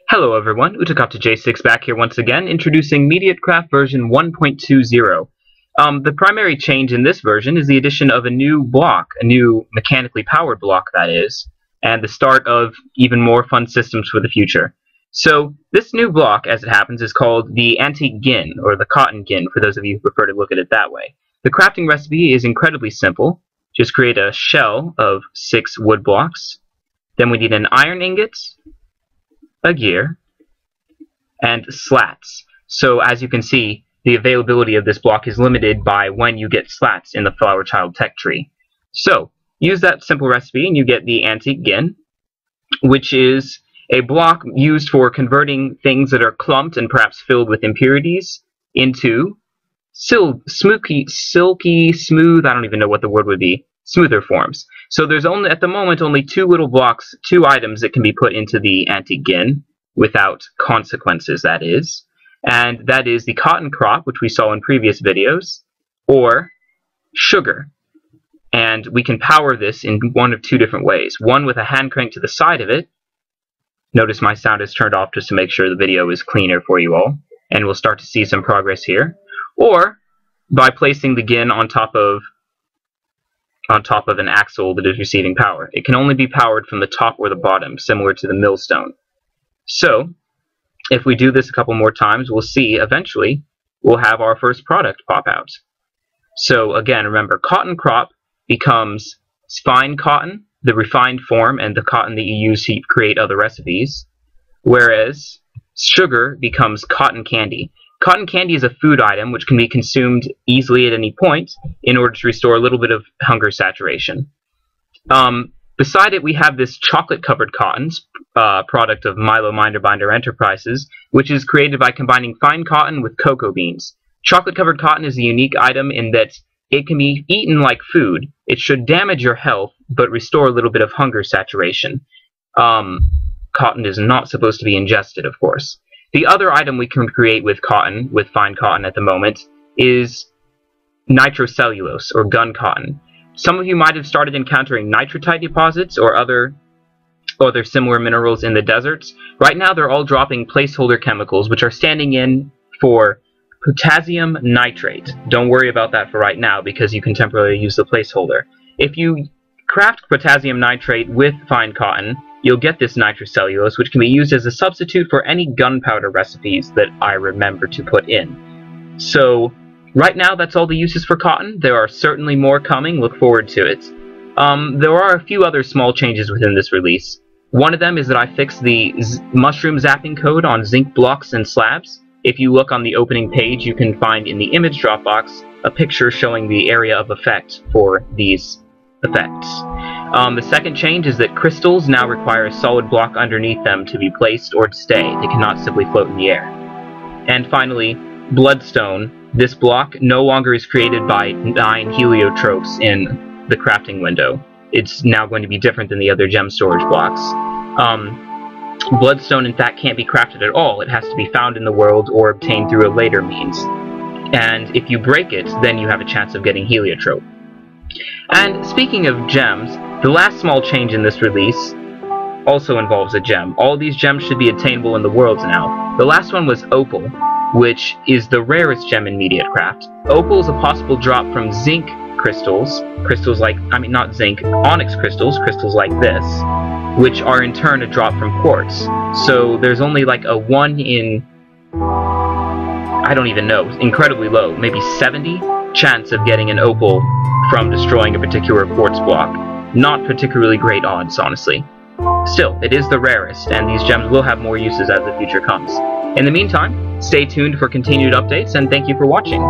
Hello everyone, UtakataJ6 back here once again, introducing MediateCraft version 1.20. The primary change in this version is the addition of a new block, a new mechanically powered block that is, and the start of even more fun systems for the future. So this new block, as it happens, is called the antique gin, or the cotton gin, for those of you who prefer to look at it that way. The crafting recipe is incredibly simple. Just create a shell of 6 wood blocks. Then we need an iron ingot, a gear, and slats. So as you can see, the availability of this block is limited by when you get slats in the Flower Child tech tree. So use that simple recipe and you get the antique gin, which is a block used for converting things that are clumped and perhaps filled with impurities into silky, smooth, I don't even know what the word would be, smoother forms. So there's only, at the moment, only 2 little blocks, 2 items that can be put into the antique gin without consequences, that is. And that is the cotton crop, which we saw in previous videos, or sugar. And we can power this in one of 2 different ways. One with a hand crank to the side of it. Notice my sound is turned off just to make sure the video is cleaner for you all. And we'll start to see some progress here. Or by placing the gin on top of an axle that is receiving power. It can only be powered from the top or the bottom, similar to the millstone. So, if we do this a couple more times, we'll see eventually we'll have our first product pop out. So again, remember, cotton crop becomes fine cotton, the refined form, and the cotton that you use to create other recipes, whereas sugar becomes cotton candy. Cotton candy is a food item which can be consumed easily at any point in order to restore a little bit of hunger saturation. Beside it, we have this chocolate-covered cotton, product of Milo Binder Enterprises, which is created by combining fine cotton with cocoa beans. Chocolate-covered cotton is a unique item in that it can be eaten like food. It should damage your health, but restore a little bit of hunger saturation. Cotton is not supposed to be ingested, of course. The other item we can create with cotton, with fine cotton at the moment, is nitrocellulose, or gun cotton. Some of you might have started encountering nitrotite deposits or other similar minerals in the deserts. Right now they're all dropping placeholder chemicals, which are standing in for potassium nitrate. Don't worry about that for right now, because you can temporarily use the placeholder. If you craft potassium nitrate with fine cotton, you'll get this nitrocellulose, which can be used as a substitute for any gunpowder recipes that I remember to put in. So, right now that's all the uses for cotton. There are certainly more coming. Look forward to it. There are a few other small changes within this release. One of them is that I fixed the mushroom zapping code on zinc blocks and slabs. If you look on the opening page, you can find in the image drop box a picture showing the area of effect for these effects. The second change is that crystals now require a solid block underneath them to be placed or to stay. They cannot simply float in the air. And finally, bloodstone. This block no longer is created by 9 heliotropes in the crafting window. It's now going to be different than the other gem storage blocks. Bloodstone, in fact, can't be crafted at all. It has to be found in the world or obtained through a later means. And if you break it, then you have a chance of getting heliotrope. And speaking of gems, the last small change in this release also involves a gem. All these gems should be attainable in the worlds now. The last one was opal, which is the rarest gem in MediateCraft. Opal is a possible drop from zinc crystals, not zinc, onyx crystals like this, which are in turn a drop from quartz. So there's only like a 1 in, I don't even know, incredibly low, maybe 70 chance of getting an opal from destroying a particular quartz block. Not particularly great odds, honestly. Still, it is the rarest, and these gems will have more uses as the future comes. In the meantime, stay tuned for continued updates, and thank you for watching.